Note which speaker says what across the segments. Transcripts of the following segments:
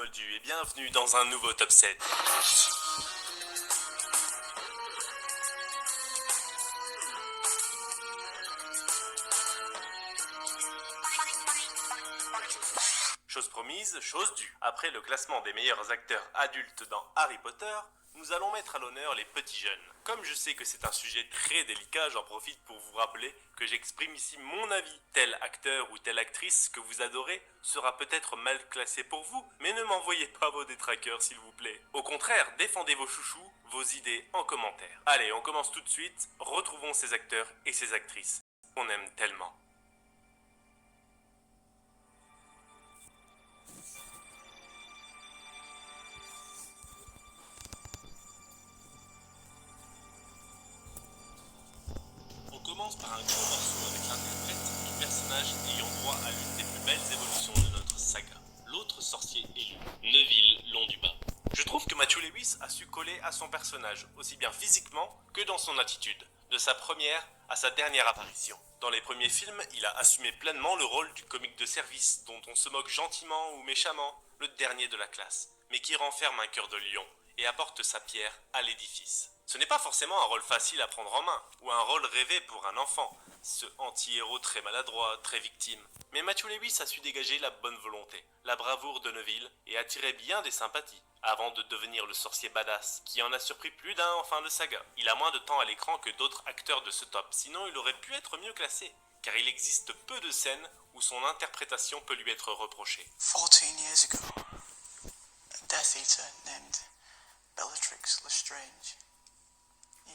Speaker 1: Moldus et bienvenue dans un nouveau top 7. Chose promise, chose due. Après le classement des meilleurs acteurs adultes dans Harry Potter, nous allons mettre à l'honneur les petits jeunes. Comme je sais que c'est un sujet très délicat, j'en profite pour vous rappeler que j'exprime ici mon avis. Tel acteur ou telle actrice que vous adorez sera peut-être mal classé pour vous, mais ne m'envoyez pas vos détraqueurs s'il vous plaît. Au contraire, défendez vos chouchous, vos idées en commentaire. Allez, on commence tout de suite. Retrouvons ces acteurs et ces actrices qu'on aime tellement. On commence par un gros morceau avec l'interprète du personnage ayant droit à l'une des plus belles évolutions de notre saga, l'autre sorcier élu, Neville Londubat. Je trouve que Matthew Lewis a su coller à son personnage, aussi bien physiquement que dans son attitude, de sa première à sa dernière apparition. Dans les premiers films, il a assumé pleinement le rôle du comique de service, dont on se moque gentiment ou méchamment, le dernier de la classe, mais qui renferme un cœur de lion et apporte sa pierre à l'édifice. Ce n'est pas forcément un rôle facile à prendre en main, ou un rôle rêvé pour un enfant, ce anti-héros très maladroit, très victime. Mais Matthew Lewis a su dégager la bonne volonté, la bravoure de Neville, et attirer bien des sympathies, avant de devenir le sorcier badass, qui en a surpris plus d'un en fin de saga. Il a moins de temps à l'écran que d'autres acteurs de ce top, sinon il aurait pu être mieux classé, car il existe peu de scènes où son interprétation peut lui être reprochée.
Speaker 2: 14 years ago, a Death Eater named Bellatrix Lestrange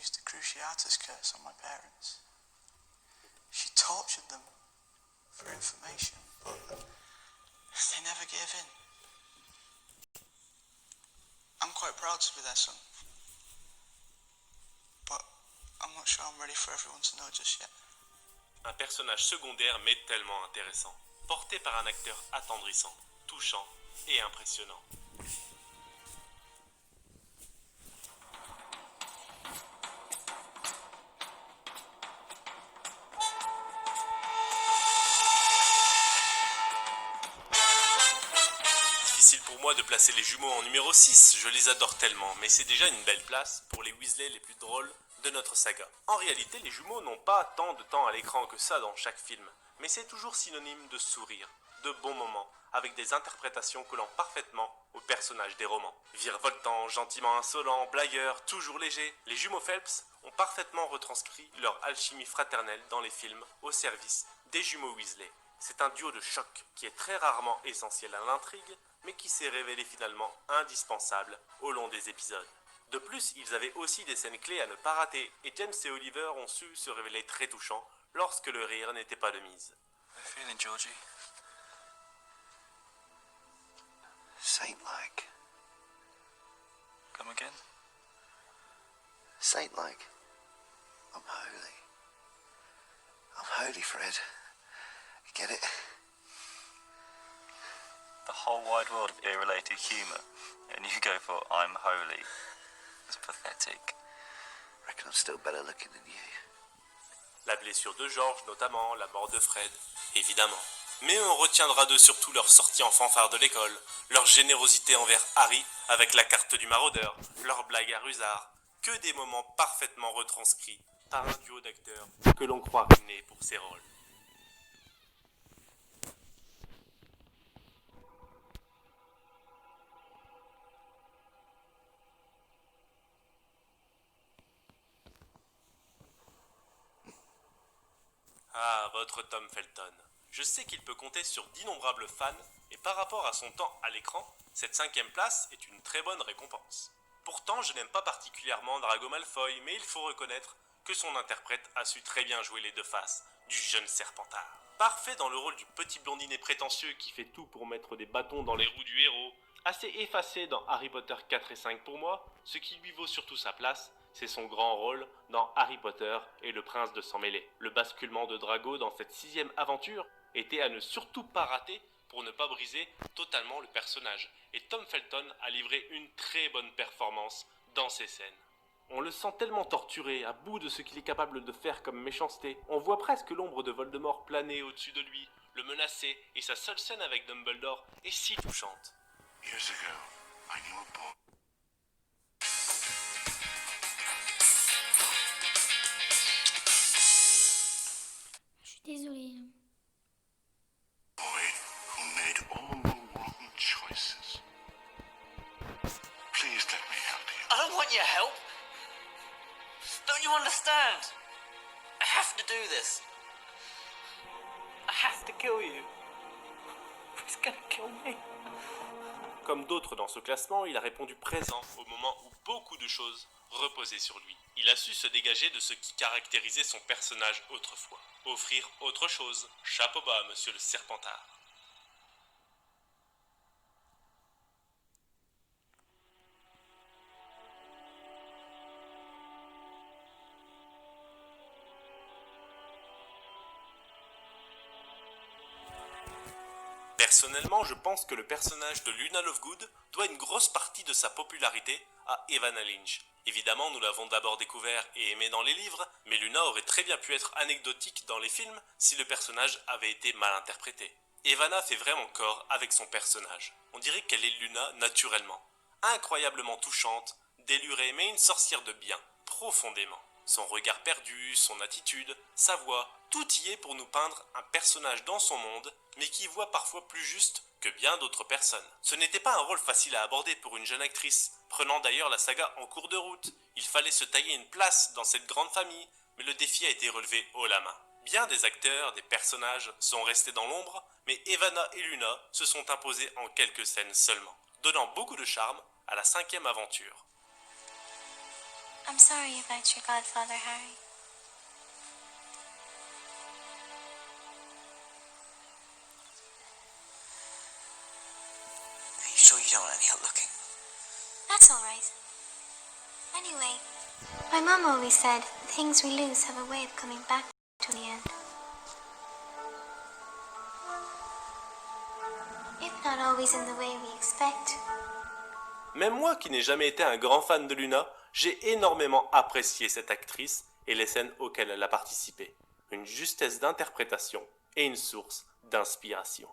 Speaker 2: used the Cruciatus curse on my parents. She tortured them for information, but they never gave in. I'm quite proud to be their son, but I'm not sure I'm ready for everyone to know just yet.
Speaker 1: Un personnage secondaire mais tellement intéressant, porté par un acteur attendrissant, touchant et impressionnant. Difficile pour moi de placer les jumeaux en numéro 6, je les adore tellement, mais c'est déjà une belle place pour les Weasley les plus drôles de notre saga. En réalité, les jumeaux n'ont pas tant de temps à l'écran que ça dans chaque film, mais c'est toujours synonyme de sourire, de bons moments, avec des interprétations collant parfaitement aux personnages des romans. Virevoltant, gentiment insolent, blagueur, toujours léger, les jumeaux Phelps ont parfaitement retranscrit leur alchimie fraternelle dans les films au service des jumeaux Weasley. C'est un duo de choc qui est très rarement essentiel à l'intrigue, mais qui s'est révélé finalement indispensable au long des épisodes. De plus, ils avaient aussi des scènes clés à ne pas rater, et James et Oliver ont su se révéler très touchants lorsque le rire n'était pas de mise.
Speaker 2: How are you feeling, Georgie? Saint-like. Come again?
Speaker 3: Saint-like. I'm holy. I'm holy, Fred. You get it?
Speaker 4: The whole wide world of ear-related humour, and you go for I'm holy. It's pathetic.
Speaker 3: Reckon I'm still better looking than you.
Speaker 1: La blessure de George notamment, la mort de Fred, évidemment. Mais on retiendra d'eux surtout leur sortie en fanfare de l'école, leur générosité envers Harry avec la carte du maraudeur, leur blague à Rusard, que des moments parfaitement retranscrits par un duo d'acteurs que l'on croit nés pour ces rôles. Ah, votre Tom Felton. Je sais qu'il peut compter sur d'innombrables fans, et par rapport à son temps à l'écran, cette 5e place est une très bonne récompense. Pourtant, je n'aime pas particulièrement Drago Malfoy, mais il faut reconnaître que son interprète a su très bien jouer les deux faces du jeune Serpentard. Parfait dans le rôle du petit blondinet prétentieux qui fait tout pour mettre des bâtons dans les roues du héros, assez effacé dans Harry Potter 4 et 5 pour moi, ce qui lui vaut surtout sa place, c'est son grand rôle dans Harry Potter et le prince de sang mêlé. Le basculement de Drago dans cette 6e aventure était à ne surtout pas rater pour ne pas briser totalement le personnage. Et Tom Felton a livré une très bonne performance dans ces scènes. On le sent tellement torturé, à bout de ce qu'il est capable de faire comme méchanceté. On voit presque l'ombre de Voldemort planer au-dessus de lui, le menacer, et sa seule scène avec Dumbledore est si touchante.
Speaker 5: Years ago, I knew a boy.
Speaker 6: Je suis désolée.
Speaker 5: Boy who made all the wrong choices. Please let me help you.
Speaker 7: I don't want your help. Don't you understand? I have to do this. I have to kill you. He's gonna kill me.
Speaker 1: Comme d'autres dans ce classement, il a répondu présent au moment où beaucoup de choses reposaient sur lui. Il a su se dégager de ce qui caractérisait son personnage autrefois. Offrir autre chose. Chapeau bas, monsieur le Serpentard. Personnellement, je pense que le personnage de Luna Lovegood doit une grosse partie de sa popularité à Evanna Lynch. Évidemment, nous l'avons d'abord découvert et aimé dans les livres, mais Luna aurait très bien pu être anecdotique dans les films si le personnage avait été mal interprété. Evanna fait vraiment corps avec son personnage. On dirait qu'elle est Luna naturellement. Incroyablement touchante, délurée mais une sorcière de bien, profondément. Son regard perdu, son attitude, sa voix, tout y est pour nous peindre un personnage dans son monde, mais qui voit parfois plus juste que bien d'autres personnes. Ce n'était pas un rôle facile à aborder pour une jeune actrice, prenant d'ailleurs la saga en cours de route. Il fallait se tailler une place dans cette grande famille, mais le défi a été relevé haut la main. Bien des acteurs, des personnages sont restés dans l'ombre, mais Evanna et Luna se sont imposés en quelques scènes seulement, donnant beaucoup de charme à la 5e aventure.
Speaker 6: I'm sorry about your godfather, Harry.
Speaker 7: Are you sure you don't want any help looking?
Speaker 6: That's all right. Anyway, my mum always said things we lose have a way of coming back to the end. If not always in the way we expect.
Speaker 1: Même moi qui n'ai jamais été un grand fan de Luna, j'ai énormément apprécié cette actrice et les scènes auxquelles elle a participé. Une justesse d'interprétation et une source d'inspiration.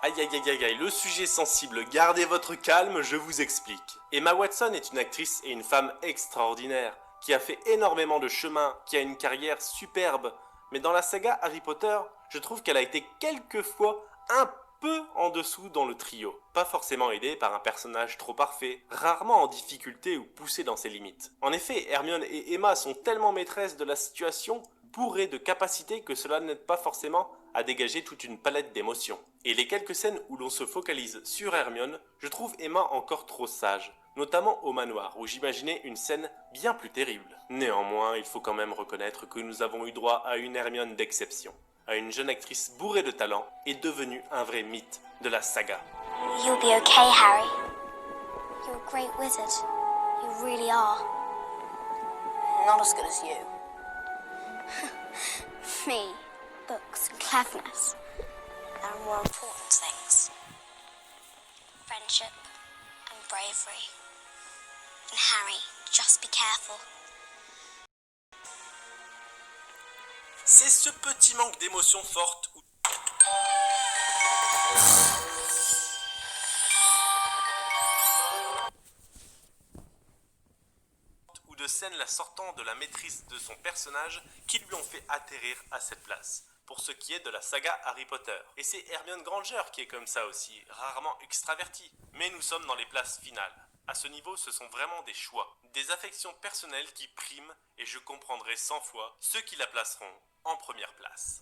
Speaker 1: Aïe aïe aïe aïe aïe, le sujet sensible, gardez votre calme, je vous explique. Emma Watson est une actrice et une femme extraordinaire, qui a fait énormément de chemin, qui a une carrière superbe. Mais dans la saga Harry Potter, je trouve qu'elle a été quelquefois un peu en dessous dans le trio. Pas forcément aidée par un personnage trop parfait, rarement en difficulté ou poussé dans ses limites. En effet, Hermione et Emma sont tellement maîtresses de la situation, bourrées de capacités que cela n'aide pas forcément à dégager toute une palette d'émotions. Et les quelques scènes où l'on se focalise sur Hermione, je trouve Emma encore trop sage, notamment au manoir, où j'imaginais une scène bien plus terrible. Néanmoins, il faut quand même reconnaître que nous avons eu droit à une Hermione d'exception, à une jeune actrice bourrée de talent et devenue un vrai mythe de la saga.
Speaker 6: You'll be okay, Harry. You're a great wizard. You really are.
Speaker 7: Not as good as you.
Speaker 6: Me, books, and cleverness.
Speaker 7: There are more important things.
Speaker 6: Friendship and bravery. And Harry, just be careful.
Speaker 1: C'est ce petit manque d'émotions fortes ou de scènes la sortant de la maîtrise de son personnage qui lui ont fait atterrir à cette place. Pour ce qui est de la saga Harry Potter. Et c'est Hermione Granger qui est comme ça aussi, rarement extravertie. Mais nous sommes dans les places finales. À ce niveau, ce sont vraiment des choix, des affections personnelles qui priment et je comprendrai 100 fois ceux qui la placeront en première place.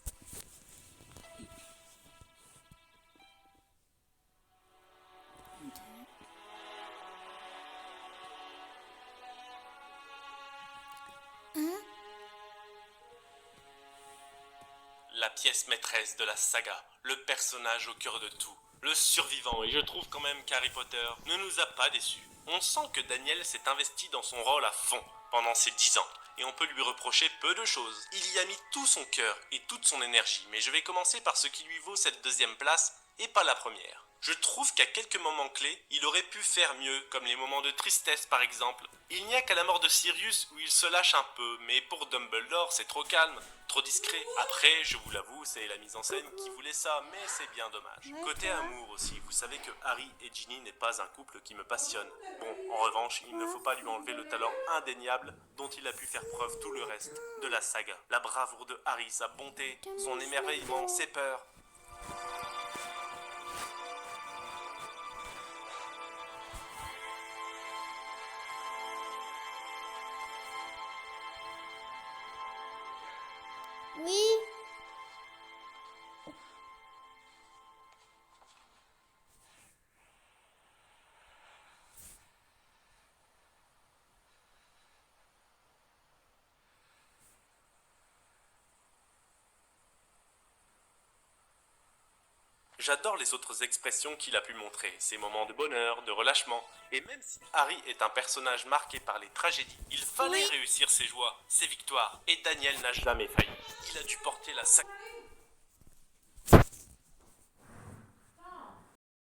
Speaker 1: La pièce maîtresse de la saga, le personnage au cœur de tout, le survivant, et je trouve quand même qu'Harry Potter ne nous a pas déçus. On sent que Daniel s'est investi dans son rôle à fond pendant ces 10 ans, et on peut lui reprocher peu de choses. Il y a mis tout son cœur et toute son énergie, mais je vais commencer par ce qui lui vaut cette deuxième place et pas la première. Je trouve qu'à quelques moments clés, il aurait pu faire mieux, comme les moments de tristesse par exemple. Il n'y a qu'à la mort de Sirius où il se lâche un peu, mais pour Dumbledore c'est trop calme, trop discret. Après, je vous l'avoue, c'est la mise en scène qui voulait ça, mais c'est bien dommage. Côté amour aussi, vous savez que Harry et Ginny n'est pas un couple qui me passionne. Bon, en revanche, il ne faut pas lui enlever le talent indéniable dont il a pu faire preuve tout le reste de la saga. La bravoure de Harry, sa bonté, son émerveillement, ses peurs.
Speaker 8: Oui.
Speaker 1: J'adore les autres expressions qu'il a pu montrer, ces moments de bonheur, de relâchement. Et même si Harry est un personnage marqué par les tragédies, il fallait réussir ses joies, ses victoires. Et Daniel n'a jamais failli. Il a dû porter la saga.